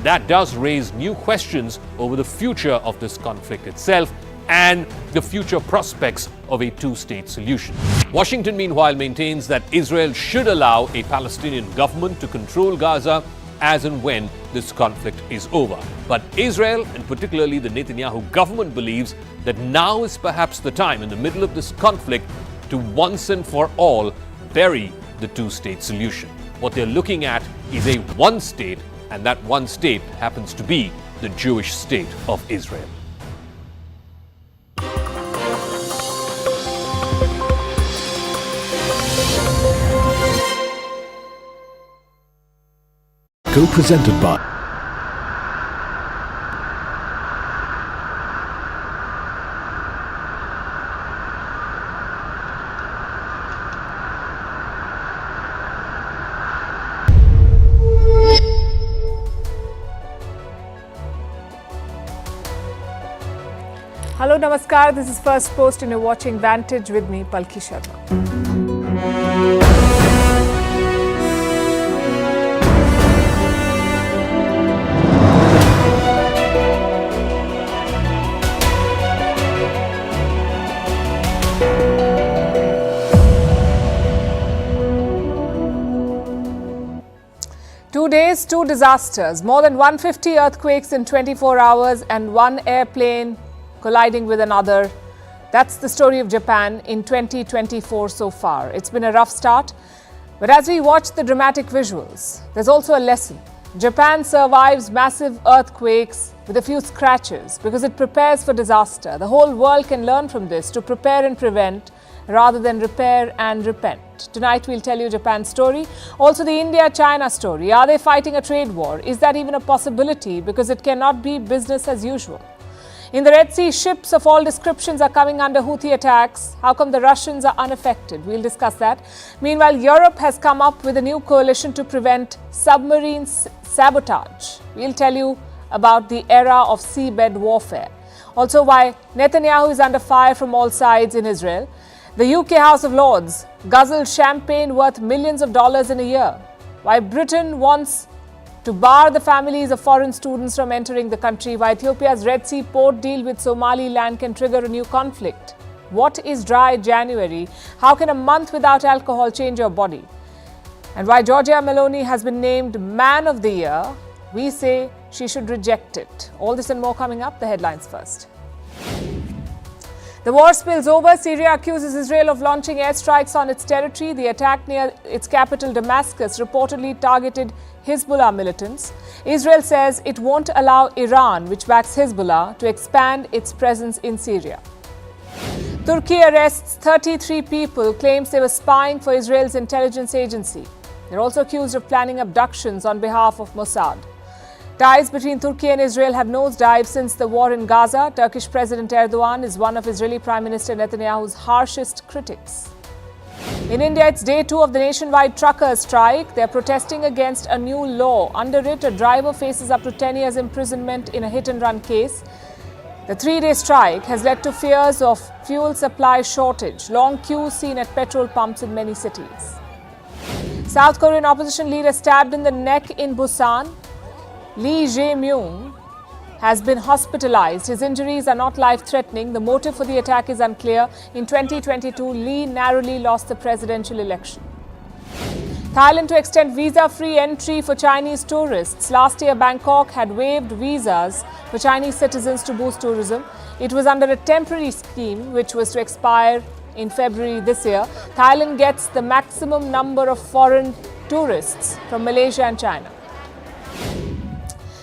that does raise new questions over the future of this conflict itself and the future prospects of a two-state solution. Washington, meanwhile, maintains that Israel should allow a Palestinian government to control Gaza as and when this conflict is over. But Israel, and particularly the Netanyahu government, believes that now is perhaps the time, in the middle of this conflict, to once and for all bury the two-state solution. What they're looking at is a one state, and that one state happens to be the Jewish state of Israel. Co-presented by Hello, Namaskar. This is First Post and you're watching Vantage with me, Palki Sharma. 2 days, 2 disasters, more than 150 earthquakes in 24 hours and one airplane colliding with another. That's the story of Japan in 2024 so far. It's been a rough start, but as we watch the dramatic visuals, there's also a lesson. Japan survives massive earthquakes with a few scratches because it prepares for disaster. The whole world can learn from this to prepare and prevent rather than repair and repent. Tonight we'll tell you Japan's story, also the India-China story. Are they fighting a trade war? Is that even a possibility? Because it cannot be business as usual. In the Red Sea, ships of all descriptions are coming under Houthi attacks. How come the Russians are unaffected? We'll discuss that. Meanwhile, Europe has come up with a new coalition to prevent submarine sabotage. We'll tell you about the era of seabed warfare. Also, why Netanyahu is under fire from all sides in Israel. The UK House of Lords guzzled champagne worth millions of dollars in a year. Why Britain wants to bar the families of foreign students from entering the country. Why Ethiopia's Red Sea port deal with Somaliland can trigger a new conflict. What is dry January? How can a month without alcohol change your body? And why Giorgia Meloni has been named Man of the Year. We say she should reject it. All this and more coming up. The headlines first. The war spills over. Syria accuses Israel of launching airstrikes on its territory. The attack near its capital Damascus reportedly targeted Hezbollah militants. Israel says it won't allow Iran, which backs Hezbollah, to expand its presence in Syria. Turkey arrests 33 people, claims they were spying for Israel's intelligence agency. They're also accused of planning abductions on behalf of Mossad. Ties between Turkey and Israel have nosedived since the war in Gaza. Turkish President Erdogan is one of Israeli Prime Minister Netanyahu's harshest critics. In India, it's day 2 of the nationwide truckers' strike. They're protesting against a new law. Under it, a driver faces up to 10 years imprisonment in a hit-and-run case. The 3-day strike has led to fears of fuel supply shortage. Long queues seen at petrol pumps in many cities. South Korean opposition leader stabbed in the neck in Busan. Lee Jae-myung has been hospitalized. His injuries are not life-threatening. The motive for the attack is unclear. In 2022, Lee narrowly lost the presidential election. Thailand to extend visa-free entry for Chinese tourists. Last year, Bangkok had waived visas for Chinese citizens to boost tourism. It was under a temporary scheme which was to expire in February this year. Thailand gets the maximum number of foreign tourists from Malaysia and China.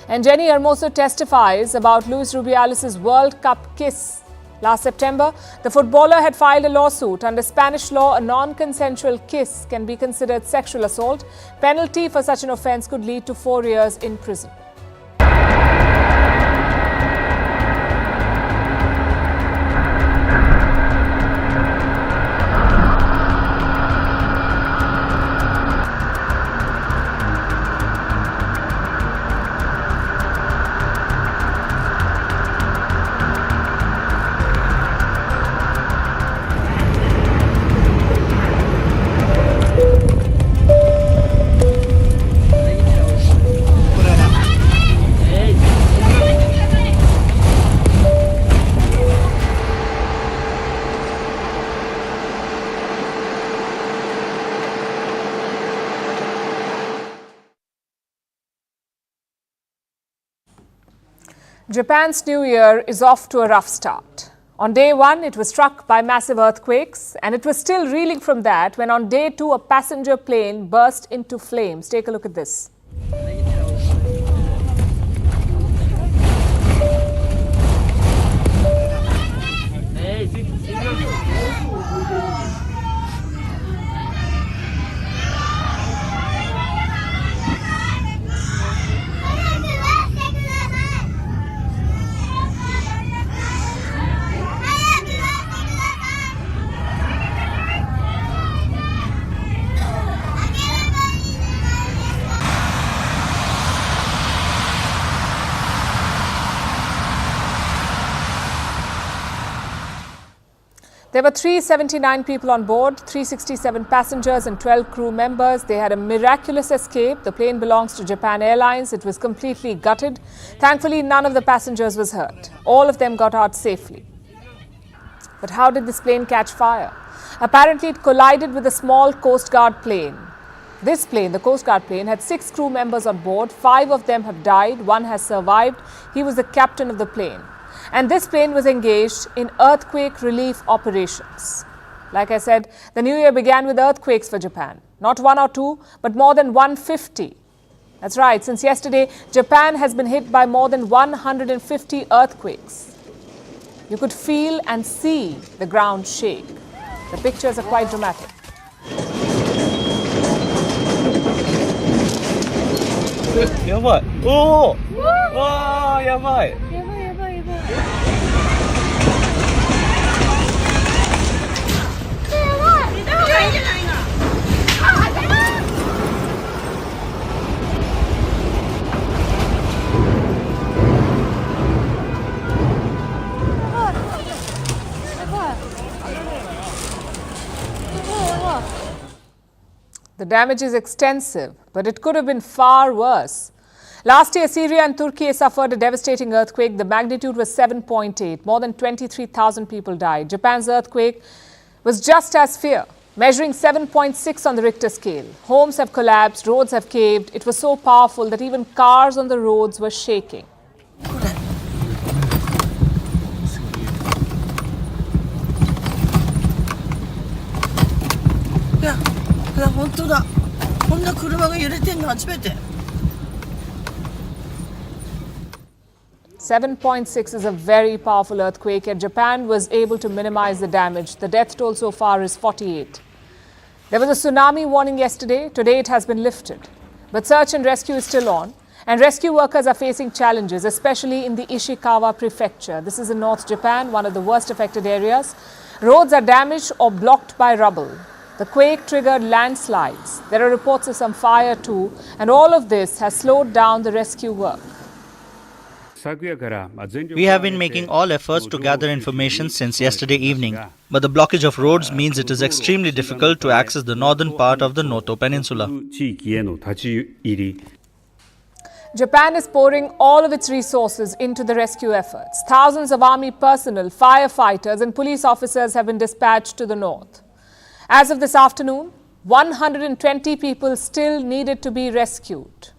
And Jenny Hermoso testifies about Luis Rubiales' World Cup kiss. Last September, the footballer had filed a lawsuit. Under Spanish law, a non-consensual kiss can be considered sexual assault. Penalty for such an offence could lead to 4 years in prison. Japan's New Year is off to a rough start. On day one, it was struck by massive earthquakes, and it was still reeling from that when on day two, a passenger plane burst into flames. Take a look at this. There were 379 people on board, 367 passengers and 12 crew members. They had a miraculous escape. The plane belongs to Japan Airlines. It was completely gutted. Thankfully, none of the passengers was hurt. All of them got out safely. But how did this plane catch fire? Apparently, it collided with a small Coast Guard plane. This plane, the Coast Guard plane, had 6 crew members on board. 5 of them have died. 1 has survived. He was the captain of the plane. And this plane was engaged in earthquake relief operations. Like I said, the new year began with earthquakes for Japan. Not 1 or 2, but more than 150. That's right, since yesterday, Japan has been hit by more than 150 earthquakes. You could feel and see the ground shake. The pictures are quite dramatic. Yabai. Oh! Wow, yabai. The damage is extensive, but it could have been far worse. Last year, Syria and Turkey suffered a devastating earthquake. The magnitude was 7.8. More than 23,000 people died. Japan's earthquake was just as severe, measuring 7.6 on the Richter scale. Homes have collapsed, roads have caved. It was so powerful that even cars on the roads were shaking. Yeah. 本当だ。こんな車が揺れてんの初めて。7.6 is a very powerful earthquake, and Japan was able to minimize the damage. The death toll so far is 48. There was a tsunami warning yesterday. Today it has been lifted. But search and rescue is still on, and rescue workers are facing challenges, especially in the Ishikawa prefecture. This is in North Japan, one of the worst affected areas. Roads are damaged or blocked by rubble. The quake triggered landslides. There are reports of some fire too, and all of this has slowed down the rescue work. We have been making all efforts to gather information since yesterday evening, but the blockage of roads means it is extremely difficult to access the northern part of the Noto Peninsula. Japan is pouring all of its resources into the rescue efforts. Thousands of army personnel, firefighters and police officers have been dispatched to the north. As of this afternoon, 120 people still needed to be rescued.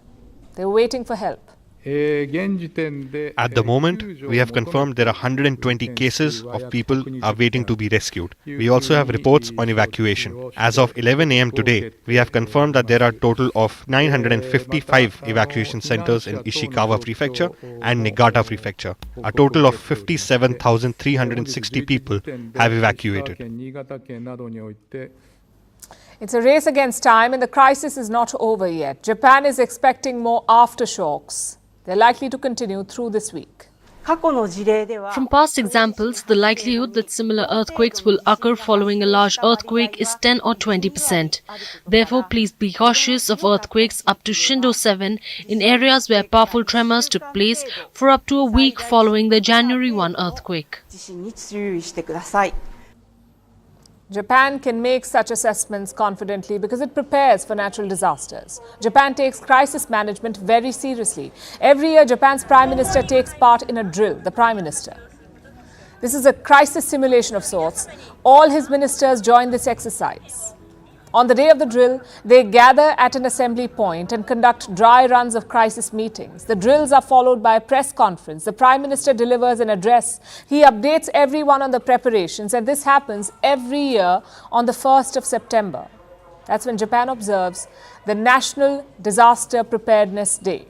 They were waiting for help. At the moment, we have confirmed there are 120 cases of people are waiting to be rescued. We also have reports on evacuation. As of 11 a.m. today, we have confirmed that there are a total of 955 evacuation centers in Ishikawa Prefecture and Niigata Prefecture. A total of 57,360 people have evacuated. It's a race against time, and the crisis is not over yet. Japan is expecting more aftershocks. They're likely to continue through this week. From past examples, the likelihood that similar earthquakes will occur following a large earthquake is 10 or 20%. Therefore, please be cautious of earthquakes up to Shindo 7 in areas where powerful tremors took place for up to a week following the January 1 earthquake. Japan can make such assessments confidently because it prepares for natural disasters. Japan takes crisis management very seriously. Every year, Japan's Prime Minister takes part in a drill, the Prime Minister. This is a crisis simulation of sorts. All his ministers join this exercise. On the day of the drill, they gather at an assembly point and conduct dry runs of crisis meetings. The drills are followed by a press conference. The Prime Minister delivers an address. He updates everyone on the preparations, and this happens every year on the 1st of September. That's when Japan observes the National Disaster Preparedness Day.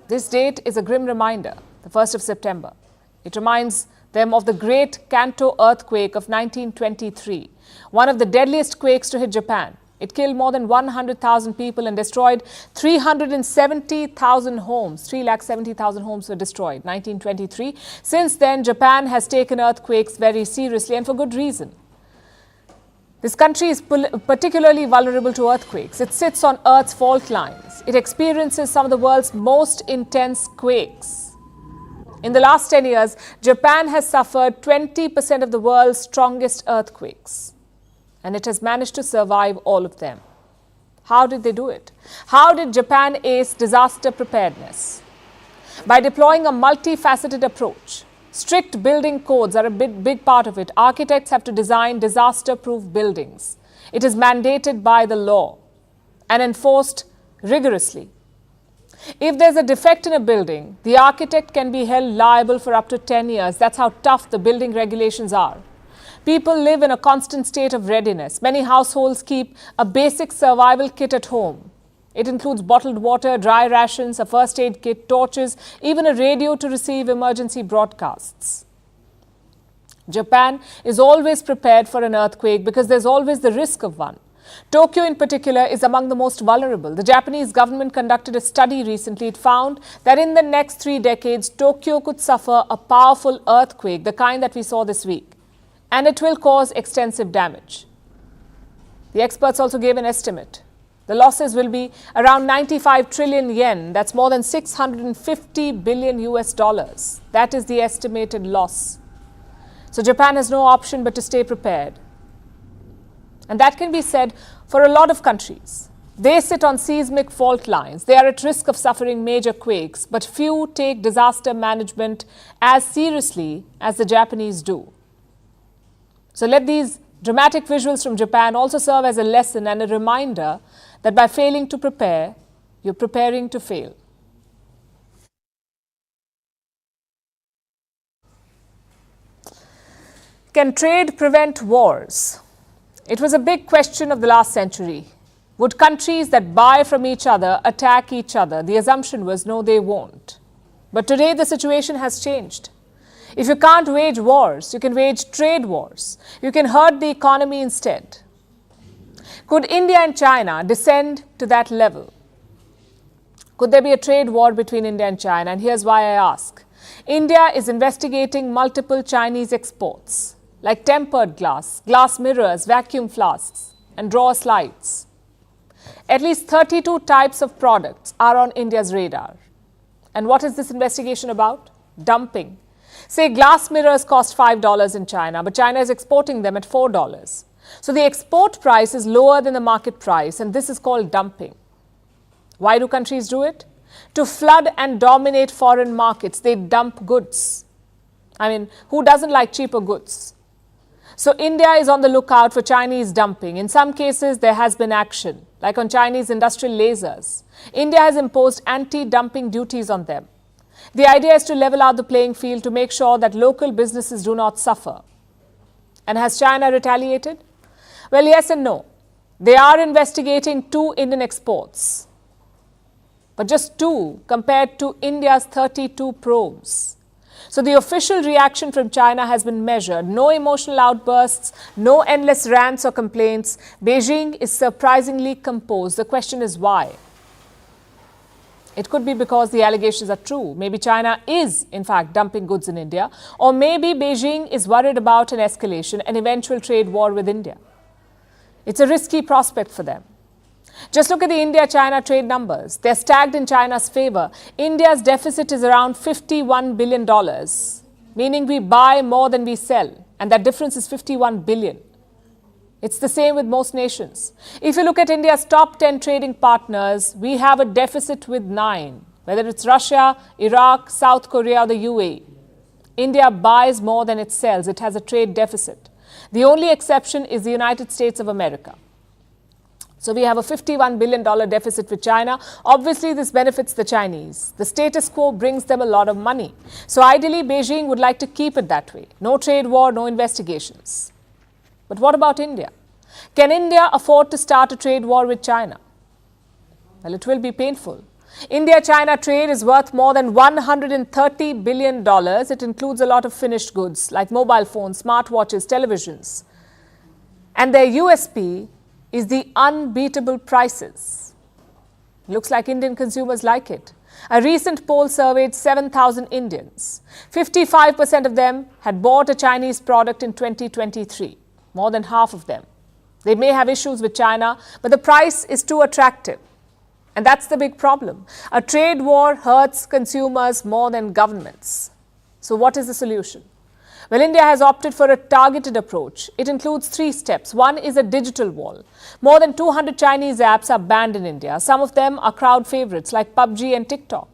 This date is a grim reminder, the 1st of September. It reminds them of the great Kanto earthquake of 1923, one of the deadliest quakes to hit Japan. It killed more than 100,000 people and destroyed 370,000 homes. 370,000 homes were destroyed, 1923. Since then, Japan has taken earthquakes very seriously, and for good reason. This country is particularly vulnerable to earthquakes. It sits on Earth's fault lines. It experiences some of the world's most intense quakes. In the last 10 years, Japan has suffered 20% of the world's strongest earthquakes, and it has managed to survive all of them. How did they do it? How did Japan ace disaster preparedness? By deploying a multifaceted approach. Strict building codes are a big part of it. Architects have to design disaster-proof buildings. It is mandated by the law and enforced rigorously. If there's a defect in a building, the architect can be held liable for up to 10 years. That's how tough the building regulations are. People live in a constant state of readiness. Many households keep a basic survival kit at home. It includes bottled water, dry rations, a first aid kit, torches, even a radio to receive emergency broadcasts. Japan is always prepared for an earthquake because there's always the risk of one. Tokyo in particular is among the most vulnerable. The Japanese government conducted a study recently. It found that in the next 3 decades, Tokyo could suffer a powerful earthquake, the kind that we saw this week, and it will cause extensive damage. The experts also gave an estimate. The losses will be around 95 trillion yen. That's more than 650 billion US dollars. That is the estimated loss. So Japan has no option but to stay prepared. And that can be said for a lot of countries. They sit on seismic fault lines. They are at risk of suffering major quakes, but few take disaster management as seriously as the Japanese do. So let these dramatic visuals from Japan also serve as a lesson and a reminder that by failing to prepare, you're preparing to fail. Can trade prevent wars? It was a big question of the last century. Would countries that buy from each other attack each other? The assumption was no, they won't. But today the situation has changed. If you can't wage wars, you can wage trade wars. You can hurt the economy instead. Could India and China descend to that level? Could there be a trade war between India and China? And here's why I ask. India is investigating multiple Chinese exports, like tempered glass, glass mirrors, vacuum flasks, and drawer slides. At least 32 types of products are on India's radar. And what is this investigation about? Dumping. Say glass mirrors cost $5 in China, but China is exporting them at $4. So the export price is lower than the market price, and this is called dumping. Why do countries do it? To flood and dominate foreign markets, they dump goods. I mean, who doesn't like cheaper goods? So India is on the lookout for Chinese dumping. In some cases, there has been action, like on Chinese industrial lasers. India has imposed anti-dumping duties on them. The idea is to level out the playing field to make sure that local businesses do not suffer. And has China retaliated? Well, yes and no. They are investigating 2 Indian exports, but just 2 compared to India's 32 probes. So the official reaction from China has been measured. No emotional outbursts, no endless rants or complaints. Beijing is surprisingly composed. The question is why? It could be because the allegations are true. Maybe China is, in fact, dumping goods in India. Or maybe Beijing is worried about an escalation, an eventual trade war with India. It's a risky prospect for them. Just look at the India-China trade numbers. They're stacked in China's favor. India's deficit is around $51 billion, meaning we buy more than we sell. And that difference is $51 billion. It's the same with most nations. If you look at India's top 10 trading partners, we have a deficit with 9, whether it's Russia, Iraq, South Korea, or the UAE. India buys more than it sells. It has a trade deficit. The only exception is the United States of America. So we have a $51 billion deficit with China. Obviously, this benefits the Chinese. The status quo brings them a lot of money. So ideally, Beijing would like to keep it that way. No trade war, no investigations. But what about India? Can India afford to start a trade war with China? Well, it will be painful. India-China trade is worth more than $130 billion. It includes a lot of finished goods like mobile phones, smartwatches, televisions. And their USP is the unbeatable prices. Looks like Indian consumers like it. A recent poll surveyed 7,000 Indians. 55% of them had bought a Chinese product in 2023. More than half of them. They may have issues with China, but the price is too attractive. And that's the big problem. A trade war hurts consumers more than governments. So what is the solution? Well, India has opted for a targeted approach. It includes 3 steps. One is a digital wall. More than 200 Chinese apps are banned in India. Some of them are crowd favorites like PUBG and TikTok.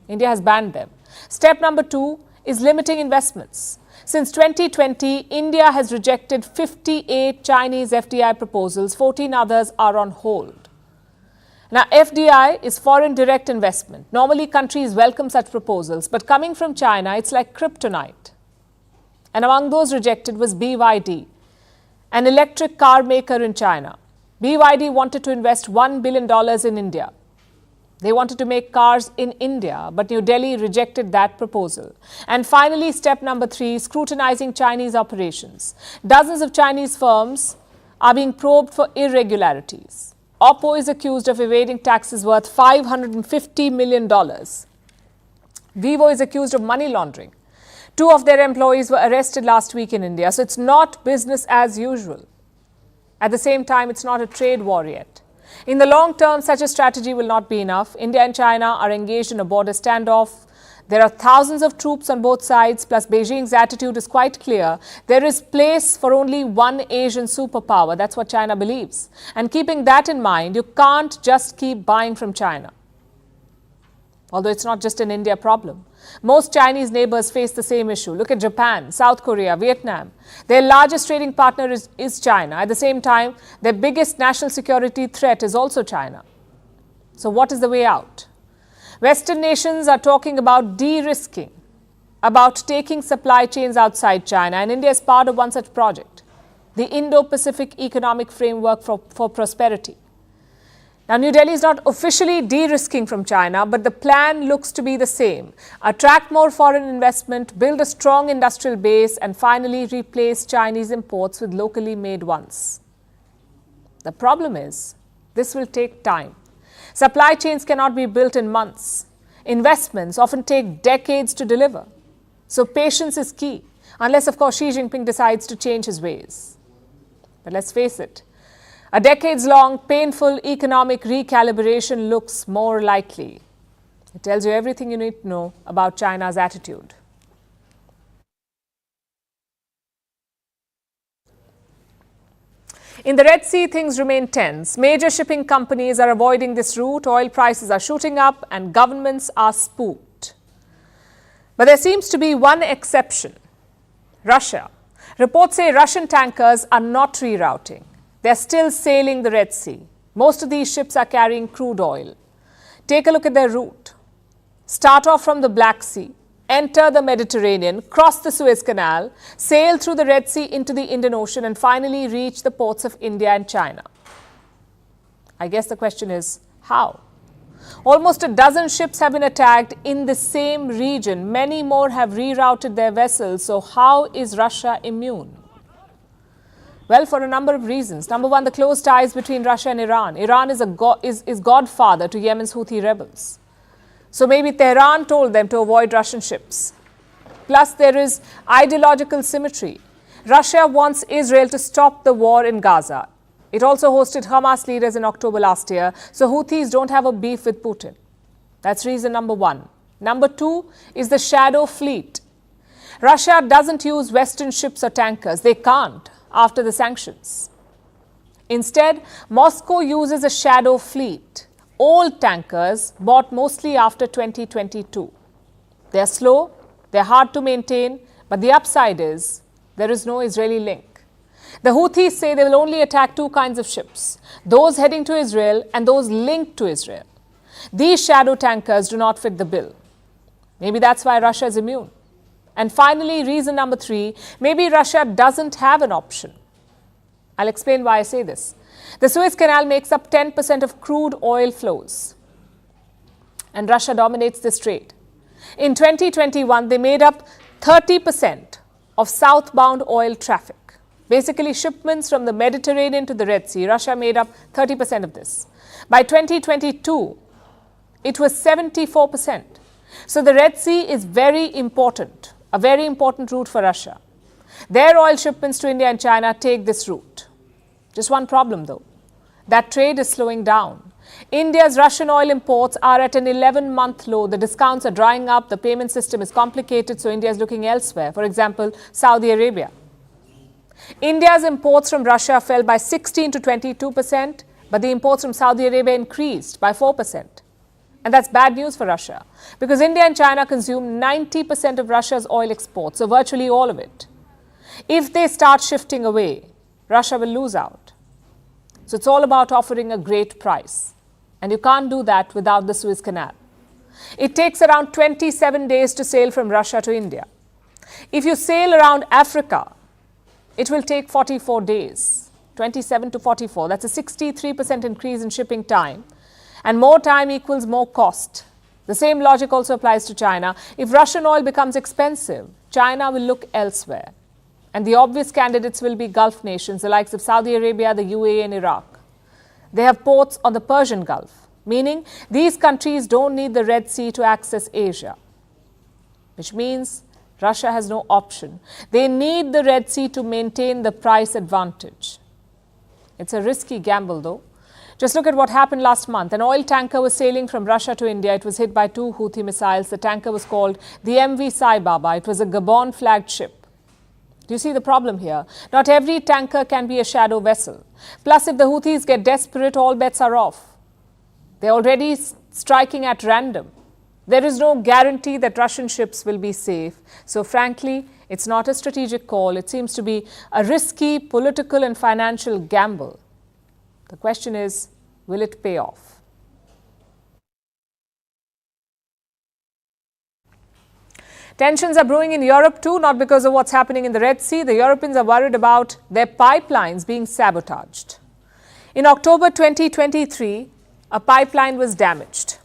India has banned them. Step number 2 is limiting investments. Since 2020, India has rejected 58 Chinese FDI proposals. 14 others are on hold. Now, FDI is foreign direct investment. Normally, countries welcome such proposals, but coming from China, it's like kryptonite. And among those rejected was BYD, an electric car maker in China. BYD wanted to invest $1 billion in India. They wanted to make cars in India, but New Delhi rejected that proposal. And finally, step number 3, scrutinizing Chinese operations. Dozens of Chinese firms are being probed for irregularities. Oppo is accused of evading taxes worth $550 million. Vivo is accused of money laundering. 2 of their employees were arrested last week in India. So it's not business as usual. At the same time, it's not a trade war yet. In the long term, such a strategy will not be enough. India and China are engaged in a border standoff. There are thousands of troops on both sides, plus Beijing's attitude is quite clear. There is place for only one Asian superpower. That's what China believes. And keeping that in mind, you can't just keep buying from China. Although it's not just an India problem. Most Chinese neighbors face the same issue. Look at Japan, South Korea, Vietnam. Their largest trading partner is China. At the same time, their biggest national security threat is also China. So what is the way out? Western nations are talking about de-risking, about taking supply chains outside China, and India is part of one such project, the Indo-Pacific Economic Framework for Prosperity. Now, New Delhi is not officially de-risking from China, but the plan looks to be the same. Attract more foreign investment, build a strong industrial base, and finally replace Chinese imports with locally made ones. The problem is, this will take time. Supply chains cannot be built in months. Investments often take decades to deliver. So patience is key, unless, of course, Xi Jinping decides to change his ways. But let's face it, a decades-long, painful economic recalibration looks more likely. It tells you everything you need to know about China's attitude. In the Red Sea, things remain tense. Major shipping companies are avoiding this route, oil prices are shooting up, and governments are spooked. But there seems to be one exception: Russia. Reports say Russian tankers are not rerouting. They're still sailing the Red Sea. Most of these ships are carrying crude oil. Take a look at their route. Start off from the Black Sea, enter the Mediterranean, cross the Suez Canal, sail through the Red Sea into the Indian Ocean, and finally reach the ports of India and China. I guess the question is, how? Almost a dozen ships have been attacked in the same region. Many more have rerouted their vessels. So how is Russia immune? Well, for a number of reasons. Number one, the close ties between Russia and Iran. Iran is godfather to Yemen's Houthi rebels. So maybe Tehran told them to avoid Russian ships. Plus, there is ideological symmetry. Russia wants Israel to stop the war in Gaza. It also hosted Hamas leaders in October last year. So Houthis don't have a beef with Putin. That's reason number one. Number two is the shadow fleet. Russia doesn't use Western ships or tankers. They can't after the sanctions. Instead, Moscow uses a shadow fleet. Old tankers bought mostly after 2022. They're slow, they're hard to maintain, but the upside is there is no Israeli link. The Houthis say they will only attack two kinds of ships, those heading to Israel and those linked to Israel. These shadow tankers do not fit the bill. Maybe that's why Russia is immune. And finally, reason number 3, maybe Russia doesn't have an option. I'll explain why I say this. The Suez Canal makes up 10% of crude oil flows, and Russia dominates this trade. In 2021, they made up 30% of southbound oil traffic. Basically, shipments from the Mediterranean to the Red Sea, Russia made up 30% of this. By 2022, it was 74%. So the Red Sea is very important, a very important route for Russia. Their oil shipments to India and China take this route. Just one problem though, that trade is slowing down. India's Russian oil imports are at an 11-month low. The discounts are drying up, the payment system is complicated, so India is looking elsewhere. For example, Saudi Arabia. India's imports from Russia fell by 16 to 22%, but the imports from Saudi Arabia increased by 4%. And that's bad news for Russia, because India and China consume 90% of Russia's oil exports, so virtually all of it. If they start shifting away, Russia will lose out. So it's all about offering a great price. And you can't do that without the Suez Canal. It takes around 27 days to sail from Russia to India. If you sail around Africa, it will take 44 days, 27 to 44. That's a 63% increase in shipping time. And more time equals more cost. The same logic also applies to China. If Russian oil becomes expensive, China will look elsewhere. And the obvious candidates will be Gulf nations, the likes of Saudi Arabia, the UAE and Iraq. They have ports on the Persian Gulf, meaning these countries don't need the Red Sea to access Asia, which means Russia has no option. They need the Red Sea to maintain the price advantage. It's a risky gamble though. Just look at what happened last month. An oil tanker was sailing from Russia to India. It was hit by 2 Houthi missiles. The tanker was called the MV Sai Baba. It was a Gabon-flagged ship. Do you see the problem here? Not every tanker can be a shadow vessel. Plus, if the Houthis get desperate, all bets are off. They're already striking at random. There is no guarantee that Russian ships will be safe. So frankly, it's not a strategic call. It seems to be a risky political and financial gamble. The question is, will it pay off? Tensions are brewing in Europe too, not because of what's happening in the Red Sea. The Europeans are worried about their pipelines being sabotaged. In October 2023, a pipeline was damaged.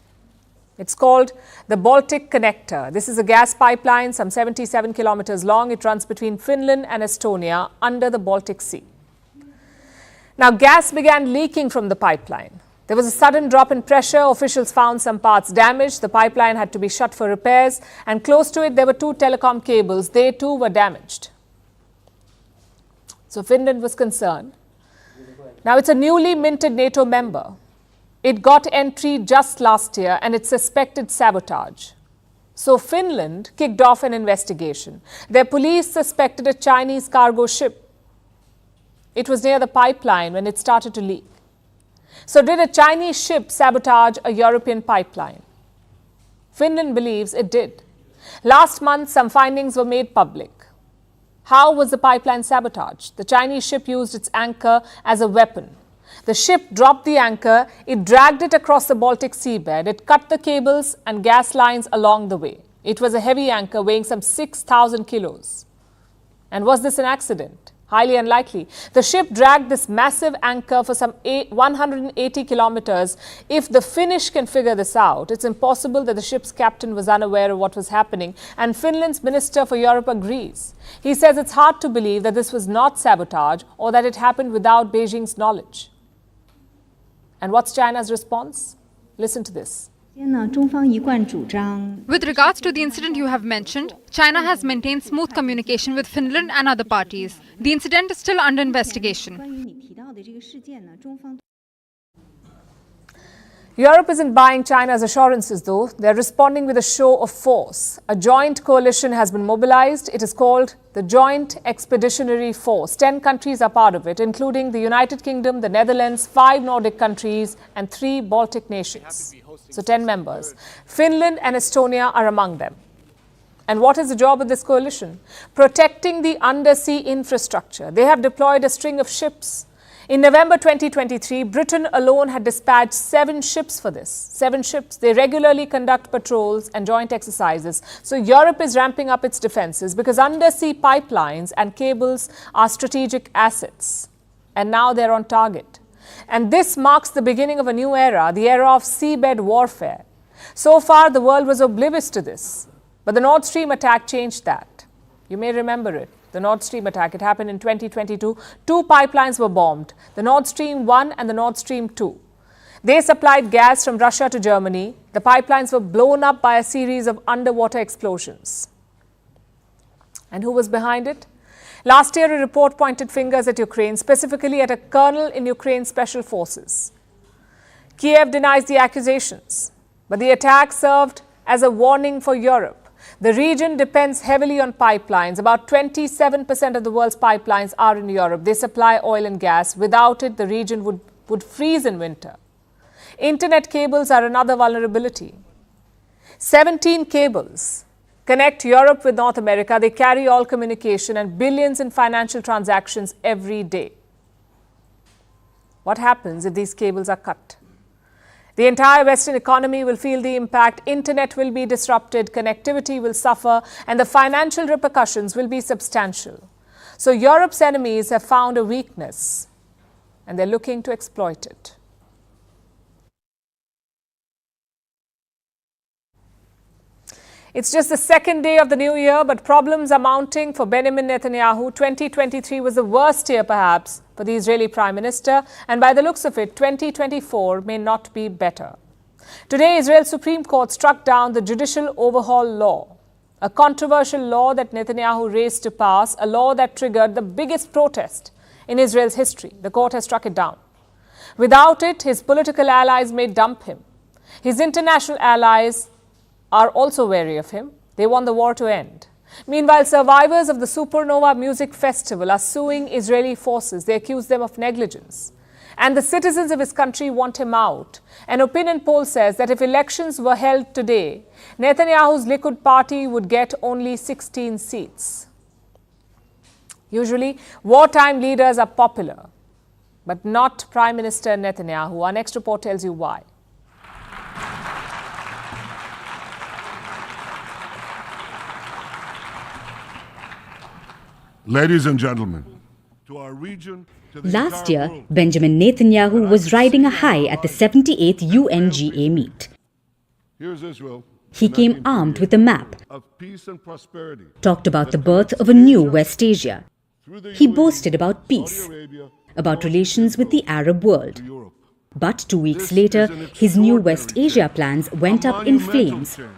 It's called the Baltic Connector. This is a gas pipeline, some 77 kilometers long. It runs between Finland and Estonia under the Baltic Sea. Now, gas began leaking from the pipeline. There was a sudden drop in pressure. Officials found some parts damaged. The pipeline had to be shut for repairs. And close to it, there were 2 telecom cables. They too were damaged. So Finland was concerned. Now, it's a newly minted NATO member. It got entry just last year and it suspected sabotage. So Finland kicked off an investigation. Their police suspected a Chinese cargo ship. It was near the pipeline when it started to leak. So did a Chinese ship sabotage a European pipeline? Finland believes it did. Last month, some findings were made public. How was the pipeline sabotaged? The Chinese ship used its anchor as a weapon. The ship dropped the anchor, it dragged it across the Baltic seabed, it cut the cables and gas lines along the way. It was a heavy anchor weighing some 6,000 kilos. And was this an accident? Highly unlikely. The ship dragged this massive anchor for some 180 kilometers. If the Finnish can figure this out, it's impossible that the ship's captain was unaware of what was happening. And Finland's Minister for Europe agrees. He says it's hard to believe that this was not sabotage or that it happened without Beijing's knowledge. And what's China's response? Listen to this. With regards to the incident you have mentioned, China has maintained smooth communication with Finland and other parties. The incident is still under investigation. Europe isn't buying China's assurances, though. They're responding with a show of force. A joint coalition has been mobilized. It is called the Joint Expeditionary Force. 10 countries are part of it, including the United Kingdom, the Netherlands, 5 Nordic countries, and 3 Baltic nations. So 10 members. Finland and Estonia are among them. And what is the job of this coalition? Protecting the undersea infrastructure. They have deployed a string of ships. In November 2023, Britain alone had dispatched 7 ships for this. 7 ships. They regularly conduct patrols and joint exercises. So Europe is ramping up its defenses because undersea pipelines and cables are strategic assets. And now they're on target. And this marks the beginning of a new era, the era of seabed warfare. So far, the world was oblivious to this. But the Nord Stream attack changed that. You may remember it. The Nord Stream attack, it happened in 2022. 2 pipelines were bombed, the Nord Stream 1 and the Nord Stream 2. They supplied gas from Russia to Germany. The pipelines were blown up by a series of underwater explosions. And who was behind it? Last year, a report pointed fingers at Ukraine, specifically at a colonel in Ukraine's special forces. Kiev denies the accusations, but the attack served as a warning for Europe. The region depends heavily on pipelines. About 27% of the world's pipelines are in Europe. They supply oil and gas. Without it, the region would freeze in winter. Internet cables are another vulnerability. 17 cables connect Europe with North America. They carry all communication and billions in financial transactions every day. What happens if these cables are cut? The entire Western economy will feel the impact, internet will be disrupted, connectivity will suffer, and the financial repercussions will be substantial. So Europe's enemies have found a weakness, and they're looking to exploit it. It's just the second day of the new year, but problems are mounting for Benjamin Netanyahu. 2023 was the worst year, perhaps, for the Israeli Prime Minister, and by the looks of it, 2024 may not be better. Today, Israel's Supreme Court struck down the Judicial Overhaul Law, a controversial law that Netanyahu raced to pass, a law that triggered the biggest protest in Israel's history. The court has struck it down. Without it, his political allies may dump him. His international allies are also wary of him. They want the war to end. Meanwhile, survivors of the Supernova Music Festival are suing Israeli forces. They accuse them of negligence. And the citizens of his country want him out. An opinion poll says that if elections were held today, Netanyahu's Likud party would get only 16 seats. Usually, wartime leaders are popular, but not Prime Minister Netanyahu. Our next report tells you why. Ladies and gentlemen, to our region, to the Last entire year, world, Benjamin Netanyahu was riding a high at the 78th UNGA meet. here's Israel, He came armed with a map, of peace and prosperity. talked about the birth of a new West Asia. Through the He UAE, boasted about Saudi peace, Arabia, about relations with the Arab world. to Europe. But 2 weeks This later, is an his new extraordinary West Asia change. plans went A up in monumental flames. change.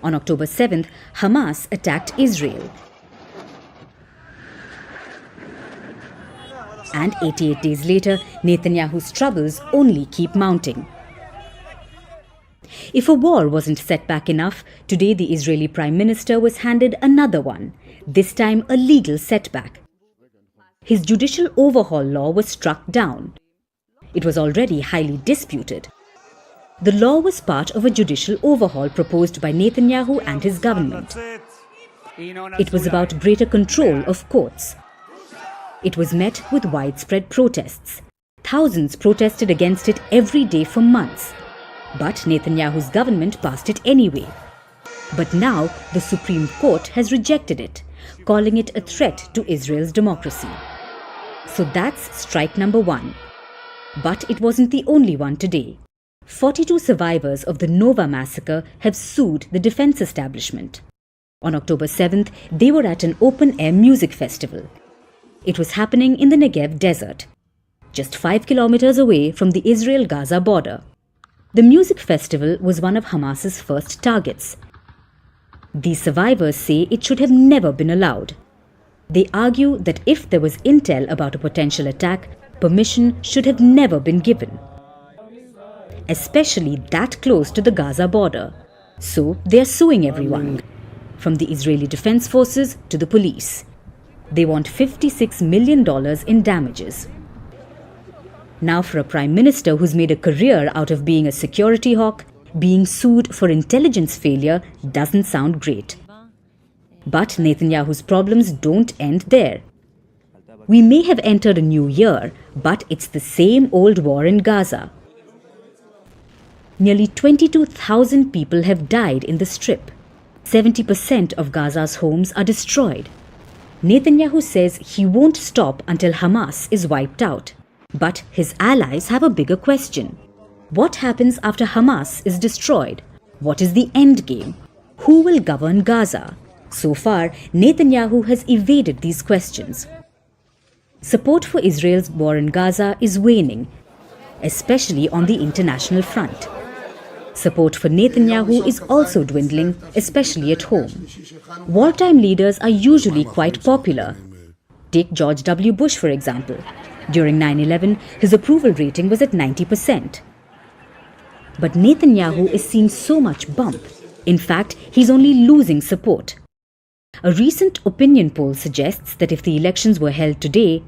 On October 7th, Hamas attacked Israel. And 88 days later, Netanyahu's troubles only keep mounting. If a war wasn't setback enough, today the Israeli Prime Minister was handed another one, this time a legal setback. His judicial overhaul law was struck down. It was already highly disputed. The law was part of a judicial overhaul proposed by Netanyahu and his government. It was about greater control of courts. It was met with widespread protests. Thousands protested against it every day for months. But Netanyahu's government passed it anyway. But now the Supreme Court has rejected it, calling it a threat to Israel's democracy. So that's strike number 1. But it wasn't the only one today. 42 survivors of the Nova massacre have sued the defense establishment. On October 7th, they were at an open-air music festival. It was happening in the Negev desert, just 5 kilometers away from the Israel-Gaza border. The music festival was one of Hamas's first targets. These survivors say it should have never been allowed. They argue that if there was intel about a potential attack, permission should have never been given, especially that close to the Gaza border. So they are suing everyone, from the Israeli Defense Forces to the police. They want $56 million in damages. Now for a prime minister who's made a career out of being a security hawk, being sued for intelligence failure doesn't sound great. But Netanyahu's problems don't end there. We may have entered a new year, but it's the same old war in Gaza. Nearly 22,000 people have died in the Strip. 70% of Gaza's homes are destroyed. Netanyahu says he won't stop until Hamas is wiped out. But his allies have a bigger question. What happens after Hamas is destroyed? What is the end game? Who will govern Gaza? So far, Netanyahu has evaded these questions. Support for Israel's war in Gaza is waning, especially on the international front. Support for Netanyahu is also dwindling, especially at home. Wartime leaders are usually quite popular. Take George W. Bush, for example. During 9/11, his approval rating was at 90%. But Netanyahu is seeing so much bump. In fact, he's only losing support. A recent opinion poll suggests that if the elections were held today,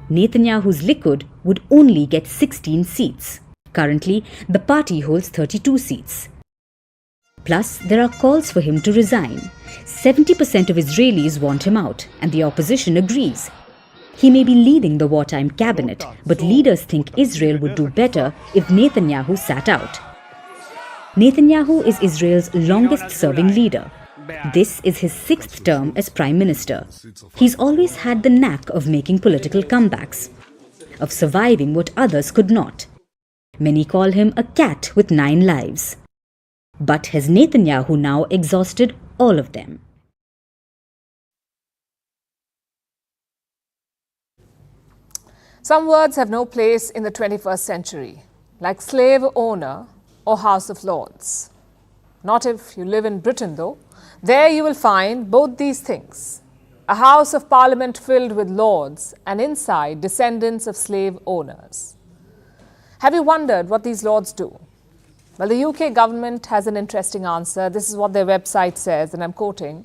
Netanyahu's Likud would only get 16 seats. Currently, the party holds 32 seats. Plus, there are calls for him to resign. 70% of Israelis want him out, and the opposition agrees. He may be leading the wartime cabinet, but leaders think Israel would do better if Netanyahu sat out. Netanyahu is Israel's longest-serving leader. This is his 6th term as Prime Minister. He's always had the knack of making political comebacks, of surviving what others could not. Many call him a cat with 9 lives. But has Netanyahu now exhausted all of them? Some words have no place in the 21st century, like slave owner or House of Lords. Not if you live in Britain, though. There you will find both these things. A House of Parliament filled with lords and inside descendants of slave owners. Have you wondered what these lords do? Well, the UK government has an interesting answer. This is what their website says, and I'm quoting.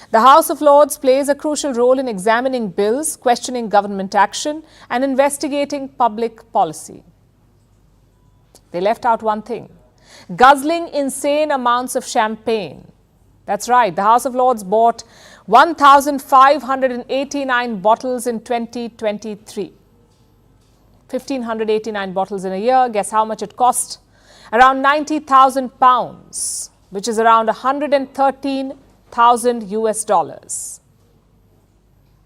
The House of Lords plays a crucial role in examining bills, questioning government action, and investigating public policy. They left out one thing: guzzling insane amounts of champagne. That's right, the House of Lords bought 1,589 bottles in 2023. 1,589 bottles in a year. Guess how much it cost? Around £90,000, which is around 113,000 US dollars.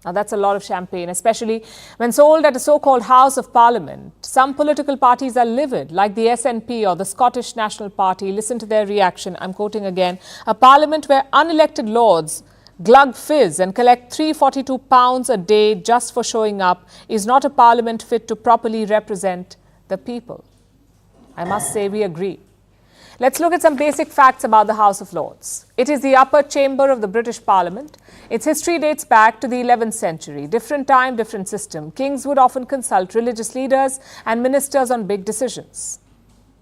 Now that's a lot of champagne, especially when sold at a so-called House of Parliament. Some political parties are livid, like the SNP or the Scottish National Party. Listen to their reaction. I'm quoting again. A parliament where unelected lords glug fizz and collect £342 a day just for showing up is not a parliament fit to properly represent the people. I must say we agree. Let's look at some basic facts about the House of Lords. It is the upper chamber of the British Parliament. Its history dates back to the 11th century. Different time, different system. Kings would often consult religious leaders and ministers on big decisions.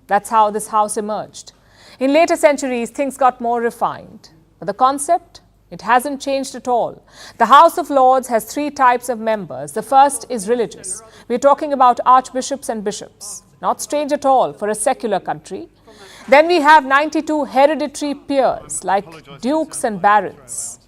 That's how this house emerged. In later centuries, things got more refined. But the concept? It hasn't changed at all. The House of Lords has 3 types of members. The first is religious. We're talking about archbishops and bishops. Not strange at all for a secular country. Then we have 92 hereditary peers, like dukes and barons.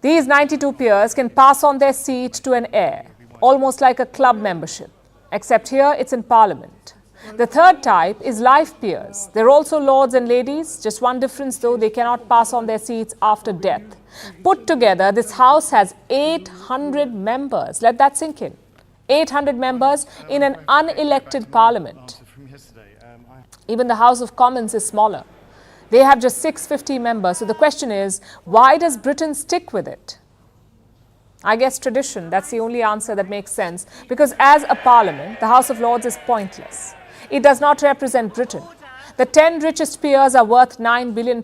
These 92 peers can pass on their seat to an heir, almost like a club membership, except here it's in Parliament. The third type is life peers. They're also lords and ladies. Just one difference, though: they cannot pass on their seats after death. Put together, this house has 800 members. Let that sink in. 800 members in an unelected Parliament. Even the House of Commons is smaller. They have just 650 members. So the question is, why does Britain stick with it? I guess tradition. That's the only answer that makes sense. Because as a parliament, the House of Lords is pointless. It does not represent Britain. The 10 richest peers are worth £9 billion.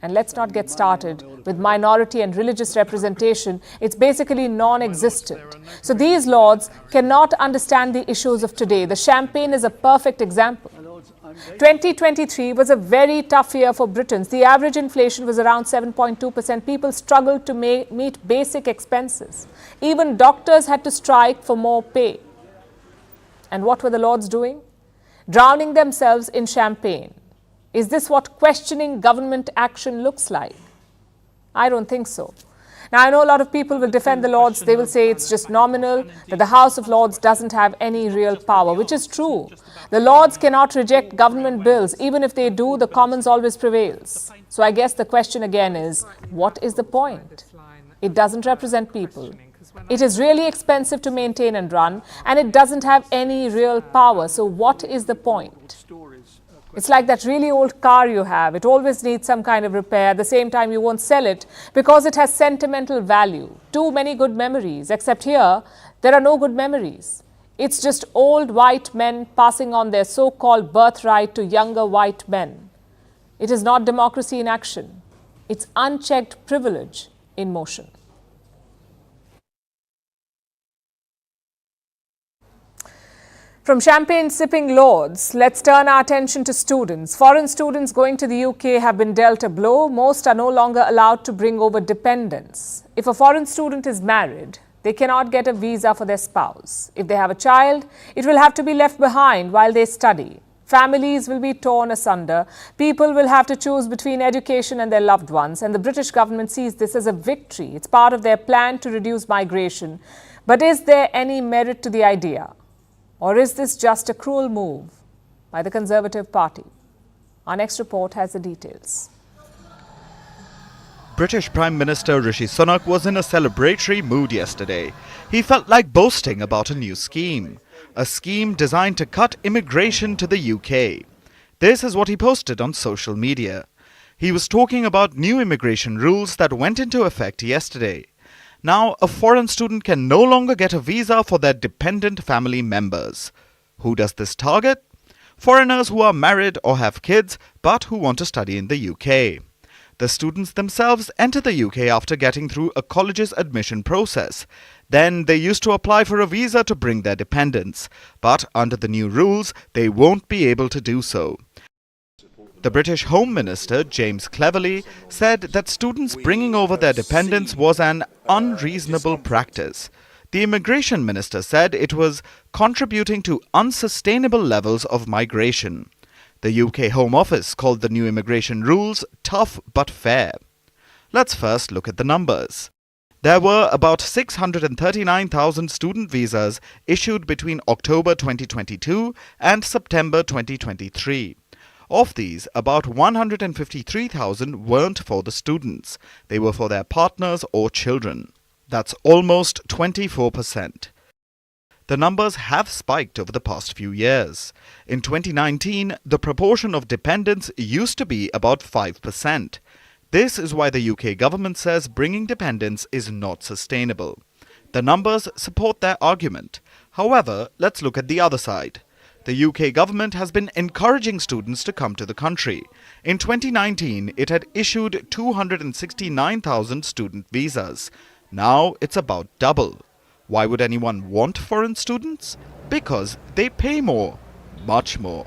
And let's not get started with minority and religious representation. It's basically non-existent. So these lords cannot understand the issues of today. The champagne is a perfect example. 2023 was a very tough year for Britons. The average inflation was around 7.2%. People struggled to meet basic expenses. Even doctors had to strike for more pay. And what were the lords doing? Drowning themselves in champagne. Is this what questioning government action looks like? I don't think so. Now, I know a lot of people will defend the Lords. They will say it's just nominal, that the House of Lords doesn't have any real power, which is true. The Lords cannot reject government bills. Even if they do, the Commons always prevails. So I guess the question again is, what is the point? It doesn't represent people. It is really expensive to maintain and run, and it doesn't have any real power. So what is the point? It's like that really old car you have. It always needs some kind of repair. At the same time, you won't sell it because it has sentimental value. Too many good memories. Except here, there are no good memories. It's just old white men passing on their so-called birthright to younger white men. It is not democracy in action. It's unchecked privilege in motion. From champagne-sipping lords, let's turn our attention to students. Foreign students going to the UK have been dealt a blow. Most are no longer allowed to bring over dependents. If a foreign student is married, they cannot get a visa for their spouse. If they have a child, it will have to be left behind while they study. Families will be torn asunder. People will have to choose between education and their loved ones. And the British government sees this as a victory. It's part of their plan to reduce migration. But is there any merit to the idea? Or is this just a cruel move by the Conservative Party? Our next report has the details. British Prime Minister Rishi Sunak was in a celebratory mood yesterday. He felt like boasting about a new scheme. A scheme designed to cut immigration to the UK. This is what he posted on social media. He was talking about new immigration rules that went into effect yesterday. Now, a foreign student can no longer get a visa for their dependent family members. Who does this target? Foreigners who are married or have kids, but who want to study in the UK. The students themselves enter the UK after getting through a college's admission process. Then they used to apply for a visa to bring their dependents. But under the new rules, they won't be able to do so. The British Home Minister, James Cleverly, said that students bringing over their dependents was an unreasonable practice. The Immigration Minister said it was contributing to unsustainable levels of migration. The UK Home Office called the new immigration rules tough but fair. Let's first look at the numbers. There were about 639,000 student visas issued between October 2022 and September 2023. Of these, about 153,000 weren't for the students. They were for their partners or children. That's almost 24%. The numbers have spiked over the past few years. In 2019, the proportion of dependents used to be about 5%. This is why the UK government says bringing dependents is not sustainable. The numbers support their argument. However, let's look at the other side. The UK government has been encouraging students to come to the country. In 2019, it had issued 269,000 student visas. Now it's about double. Why would anyone want foreign students? Because they pay more, much more.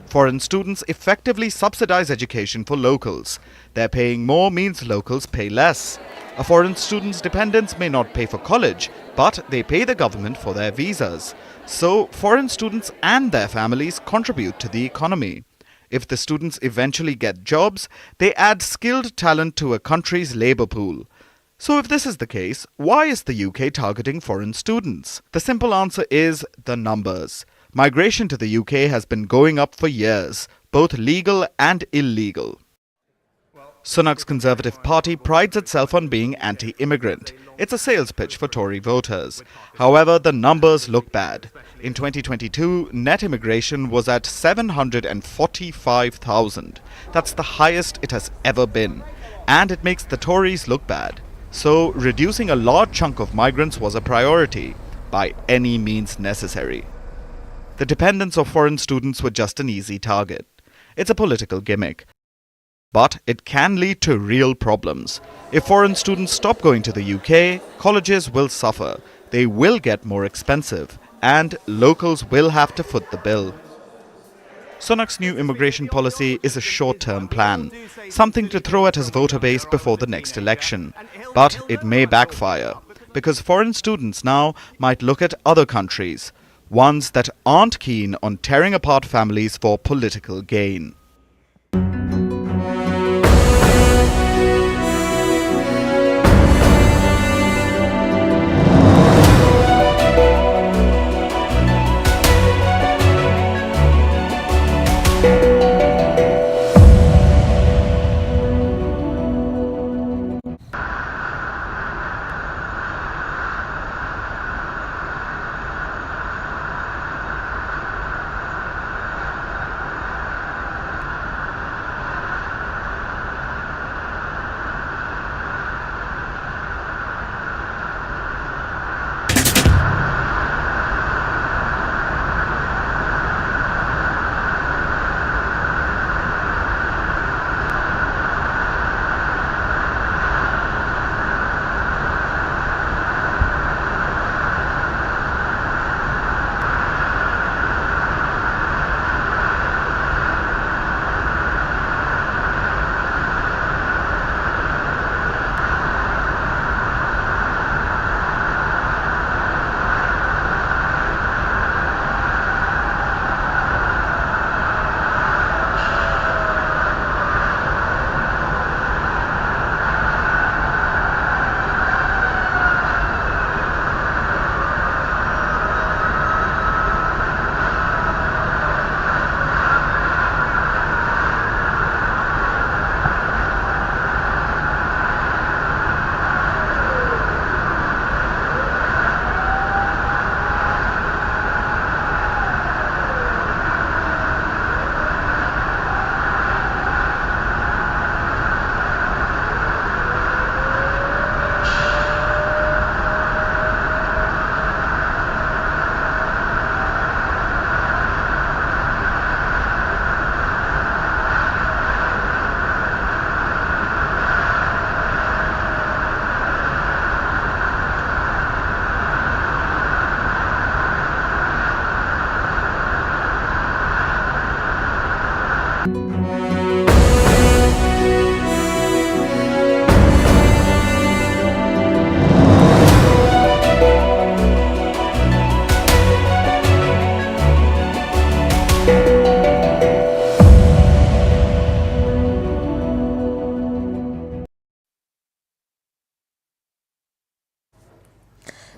Foreign students effectively subsidize education for locals. Their paying more means locals pay less. A foreign student's dependents may not pay for college, but they pay the government for their visas. So, foreign students and their families contribute to the economy. If the students eventually get jobs, they add skilled talent to a country's labour pool. So if this is the case, why is the UK targeting foreign students? The simple answer is the numbers. Migration to the UK has been going up for years, both legal and illegal. Sunak's Conservative Party prides itself on being anti-immigrant. It's a sales pitch for Tory voters. However, the numbers look bad. In 2022, net immigration was at 745,000. That's the highest it has ever been. And it makes the Tories look bad. So, reducing a large chunk of migrants was a priority, by any means necessary. The dependents of foreign students were just an easy target. It's a political gimmick. But it can lead to real problems. If foreign students stop going to the UK, colleges will suffer. They will get more expensive, and locals will have to foot the bill. Sunak's new immigration policy is a short-term plan, something to throw at his voter base before the next election. But it may backfire, because foreign students now might look at other countries, ones that aren't keen on tearing apart families for political gain.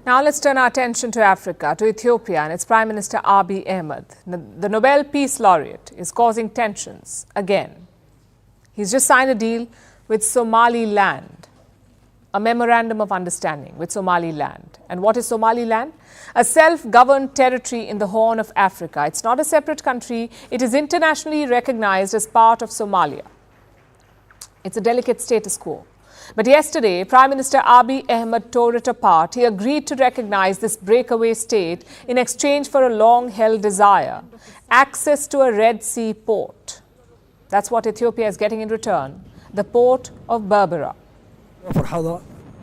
Now let's turn our attention to Africa, to Ethiopia and its Prime Minister Abiy Ahmed. The Nobel Peace Laureate is causing tensions again. He's just signed a deal with Somaliland, a memorandum of understanding with Somaliland. And what is Somaliland? A self-governed territory in the Horn of Africa. It's not a separate country. It is internationally recognized as part of Somalia. It's a delicate status quo. But yesterday, Prime Minister Abiy Ahmed tore it apart. He agreed to recognize this breakaway state in exchange for a long-held desire, access to a Red Sea port. That's what Ethiopia is getting in return, the port of Berbera.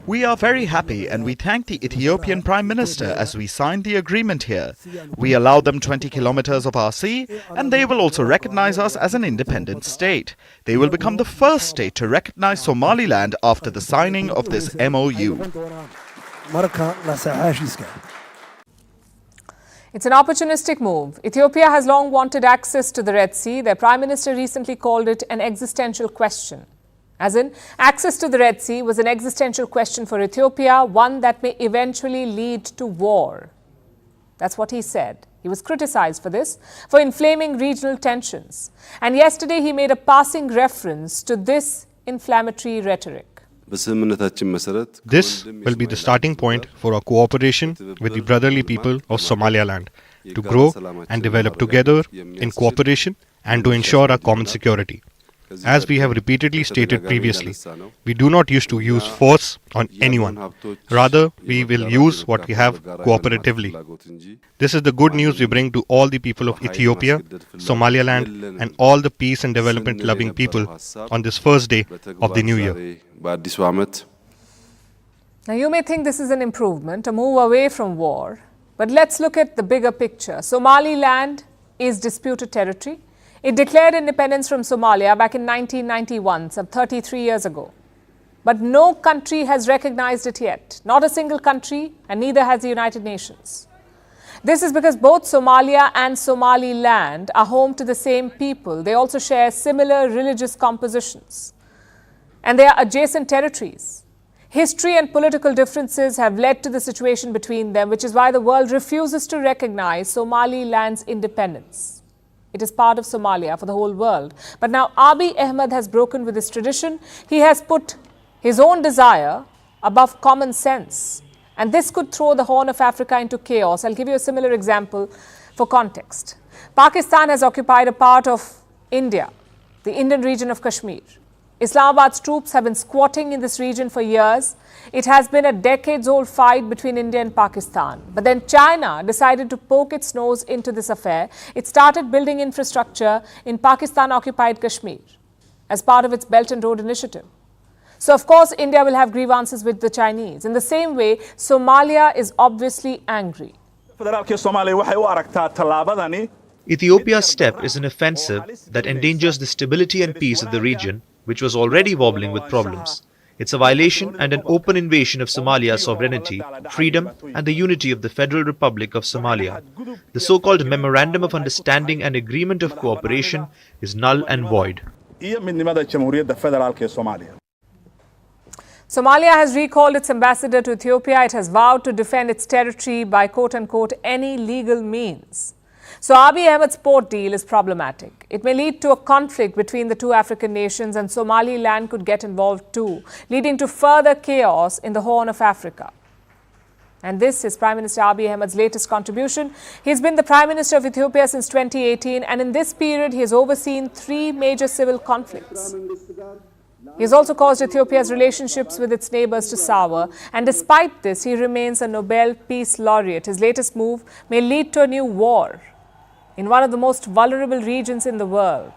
We are very happy and we thank the Ethiopian Prime Minister as we signed the agreement here. We allow them 20 kilometers of our sea and they will also recognize us as an independent state. They will become the first state to recognize Somaliland after the signing of this MOU. It's an opportunistic move. Ethiopia has long wanted access to the Red Sea. Their Prime Minister recently called it an existential question. As in, access to the Red Sea was an existential question for Ethiopia, one that may eventually lead to war. That's what he said. He was criticized for this, for inflaming regional tensions. And yesterday he made a passing reference to this inflammatory rhetoric. This will be the starting point for our cooperation with the brotherly people of Somaliland to grow and develop together in cooperation and to ensure our common security. As we have repeatedly stated previously, we do not used to use force on anyone. Rather, we will use what we have cooperatively. This is the good news we bring to all the people of Ethiopia, Somaliland, and all the peace and development loving people on this first day of the new year. Now, you may think this is an improvement, a move away from war, but let's look at the bigger picture. Somaliland is disputed territory. It declared independence from Somalia back in 1991, some 33 years ago. But no country has recognized it yet. Not a single country, and neither has the United Nations. This is because both Somalia and Somaliland are home to the same people. They also share similar religious compositions. And they are adjacent territories. History and political differences have led to the situation between them, which is why the world refuses to recognize Somaliland's independence. It is part of Somalia for the whole world. But now Abiy Ahmed has broken with this tradition. He has put his own desire above common sense. And this could throw the Horn of Africa into chaos. I'll give you a similar example for context. Pakistan has occupied a part of India, the Indian region of Kashmir. Islamabad's troops have been squatting in this region for years. It has been a decades-old fight between India and Pakistan. But then China decided to poke its nose into this affair. It started building infrastructure in Pakistan-occupied Kashmir as part of its Belt and Road Initiative. So, of course, India will have grievances with the Chinese. In the same way, Somalia is obviously angry. Ethiopia's step is an offensive that endangers the stability and peace of the region, which was already wobbling with problems. It's a violation and an open invasion of Somalia's sovereignty, freedom, and the unity of the Federal Republic of Somalia. The so-called Memorandum of Understanding and Agreement of Cooperation is null and void. Somalia has recalled its ambassador to Ethiopia. It has vowed to defend its territory by quote-unquote any legal means. So Abiy Ahmed's port deal is problematic. It may lead to a conflict between the two African nations, and Somaliland could get involved too, leading to further chaos in the Horn of Africa. And this is Prime Minister Abiy Ahmed's latest contribution. He's been the Prime Minister of Ethiopia since 2018, and in this period he has overseen 3 major civil conflicts. He has also caused Ethiopia's relationships with its neighbors to sour, and despite this, he remains a Nobel Peace Laureate. His latest move may lead to a new war in one of the most vulnerable regions in the world.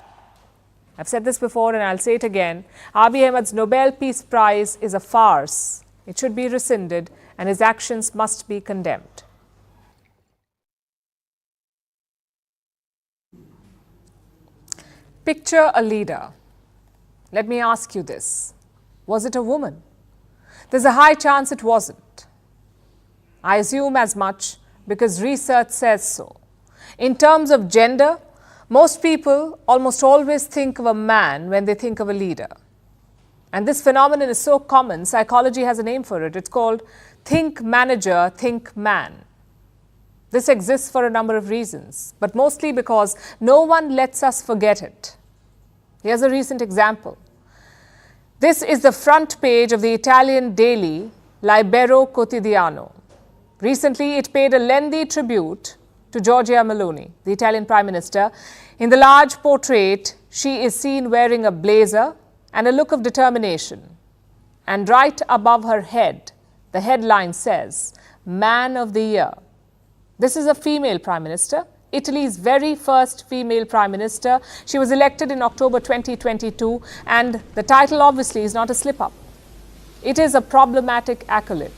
I've said this before and I'll say it again. Abiy Ahmed's Nobel Peace Prize is a farce. It should be rescinded and his actions must be condemned. Picture a leader. Let me ask you this. Was it a woman? There's a high chance it wasn't. I assume as much because research says so. In terms of gender, most people almost always think of a man when they think of a leader. And this phenomenon is so common, psychology has a name for it. It's called think manager, think man. This exists for a number of reasons, but mostly because no one lets us forget it. Here's a recent example. This is the front page of the Italian daily Libero Quotidiano. Recently, it paid a lengthy tribute to Giorgia Meloni, the Italian Prime Minister. In the large portrait, she is seen wearing a blazer and a look of determination. And right above her head, the headline says, Man of the Year. This is a female Prime Minister, Italy's very first female Prime Minister. She was elected in October 2022, and the title obviously is not a slip-up. It is a problematic accolade.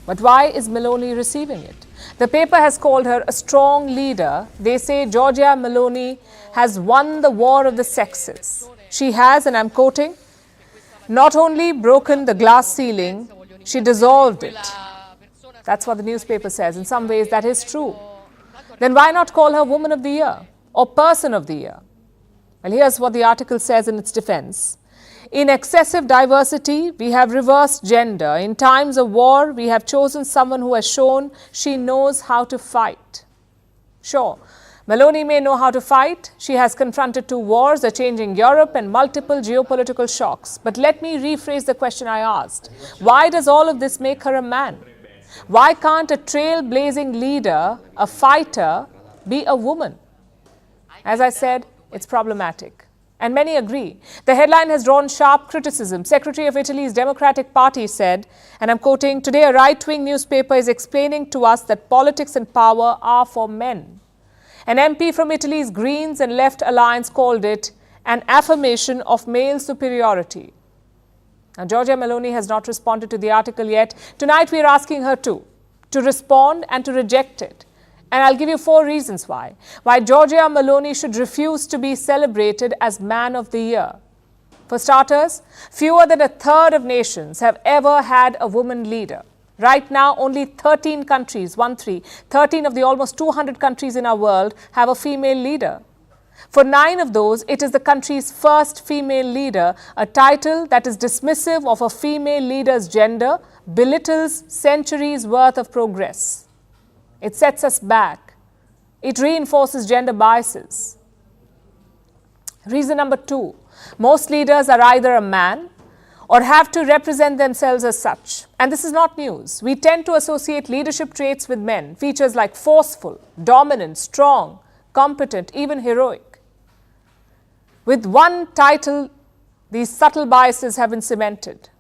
But why is Meloni receiving it? The paper has called her a strong leader. They say Giorgia Meloni has won the war of the sexes. She has, and I'm quoting, not only broken the glass ceiling, she dissolved it. That's what the newspaper says. In some ways, that is true. Then why not call her Woman of the Year or Person of the Year? Well, here's what the article says in its defense. In excessive diversity, we have reversed gender. In times of war, we have chosen someone who has shown she knows how to fight. Sure, Meloni may know how to fight. She has confronted 2 wars, a changing Europe and multiple geopolitical shocks. But let me rephrase the question I asked. Why does all of this make her a man? Why can't a trailblazing leader, a fighter, be a woman? As I said, it's problematic. And many agree. The headline has drawn sharp criticism. Secretary of Italy's Democratic Party said, and I'm quoting, "Today a right-wing newspaper is explaining to us that politics and power are for men." An MP from Italy's Greens and Left Alliance called it an affirmation of male superiority. Now, Giorgia Meloni has not responded to the article yet. Tonight, we are asking her to respond and to reject it. And I'll give you 4 reasons why. Why Giorgia Meloni should refuse to be celebrated as Man of the Year. For starters, fewer than a third of nations have ever had a woman leader. Right now, only 13 countries, 13 of the almost 200 countries in our world have a female leader. For 9 of those, it is the country's first female leader, a title that is dismissive of a female leader's gender, belittles centuries' worth of progress. It sets us back. It reinforces gender biases. Reason number 2, most leaders are either a man or have to represent themselves as such. And this is not news. We tend to associate leadership traits with men, features like forceful, dominant, strong, competent, even heroic. With one title, these subtle biases have been cemented.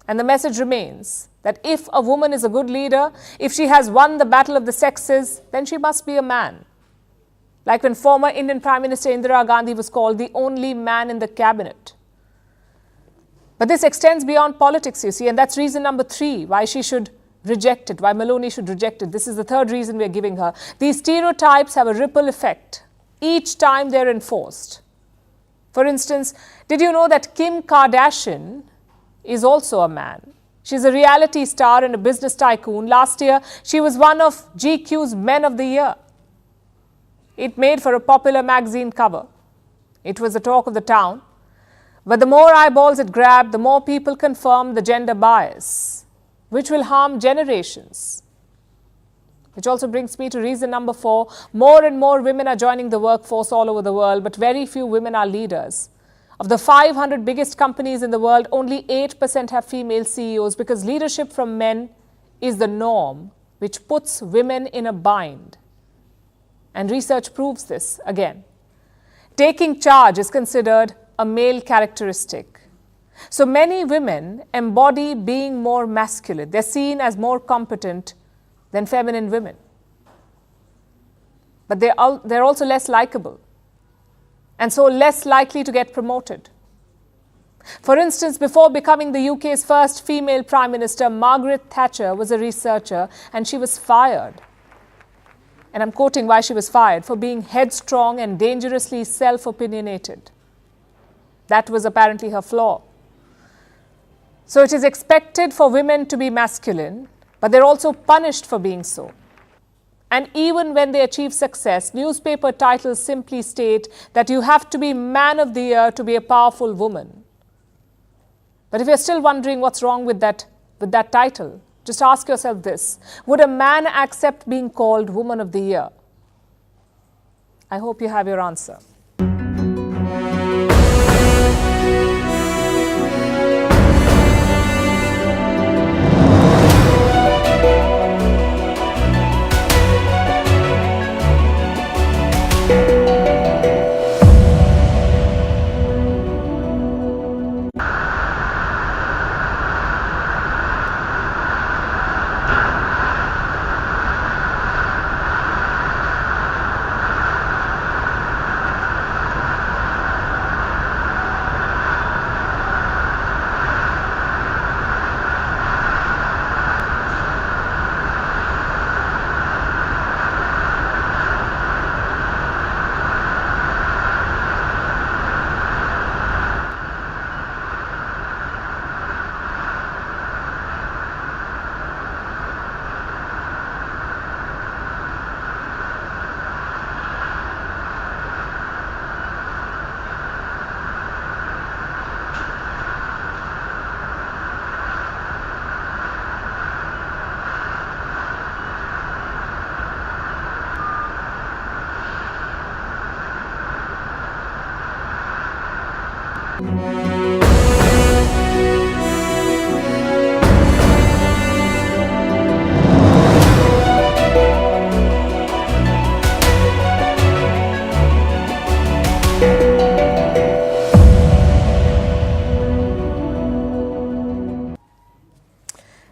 And the message remains that if a woman is a good leader, if she has won the battle of the sexes, then she must be a man. Like when former Indian Prime Minister Indira Gandhi was called the only man in the cabinet. But this extends beyond politics, you see, and that's reason number 3, why she should reject it, why Meloni should reject it. This is the 3rd reason we're giving her. These stereotypes have a ripple effect each time they're enforced. For instance, did you know that Kim Kardashian is also a man? She's a reality star and a business tycoon. Last year, she was one of GQ's Men of the Year. It made for a popular magazine cover. It was the talk of the town. But the more eyeballs it grabbed, the more people confirmed the gender bias, which will harm generations. Which also brings me to reason number 4. More and more women are joining the workforce all over the world, but very few women are leaders. Of the 500 biggest companies in the world, only 8% have female CEOs because leadership from men is the norm, which puts women in a bind. And research proves this again. Taking charge is considered a male characteristic. So many women embody being more masculine. They're seen as more competent than feminine women. But they're also less likable and so less likely to get promoted. For instance, before becoming the UK's first female Prime Minister, Margaret Thatcher was a researcher and she was fired. And I'm quoting why she was fired: for being headstrong and dangerously self-opinionated. That was apparently her flaw. So it is expected for women to be masculine, but they're also punished for being so. And even when they achieve success, newspaper titles simply state that you have to be Man of the Year to be a powerful woman. But if you're still wondering what's wrong with that title, just ask yourself this: would a man accept being called Woman of the Year? I hope you have your answer.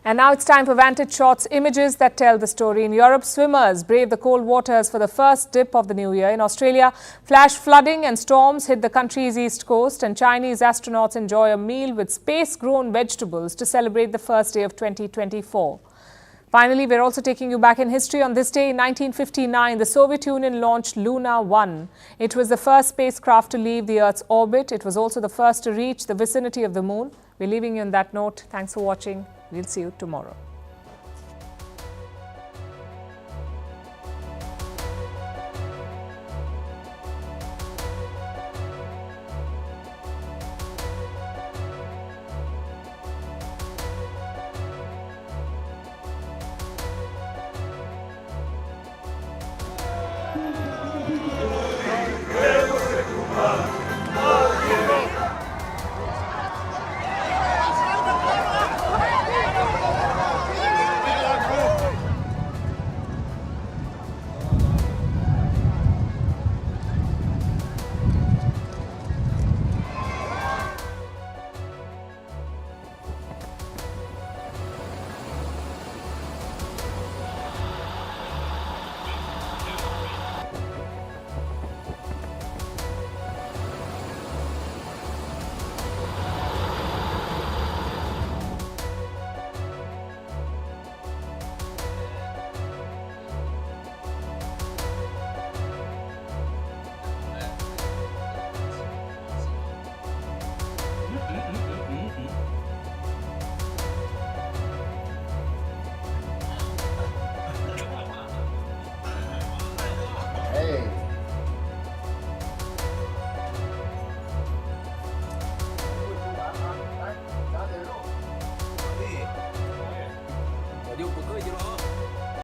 And now it's time for Vantage Shots, images that tell the story. In Europe, swimmers brave the cold waters for the first dip of the new year. In Australia, flash flooding and storms hit the country's east coast, and Chinese astronauts enjoy a meal with space-grown vegetables to celebrate the first day of 2024. Finally, we're also taking you back in history. On this day in 1959, the Soviet Union launched Luna 1. It was the first spacecraft to leave the Earth's orbit. It was also the first to reach the vicinity of the moon. We're leaving you on that note. Thanks for watching. We'll see you tomorrow.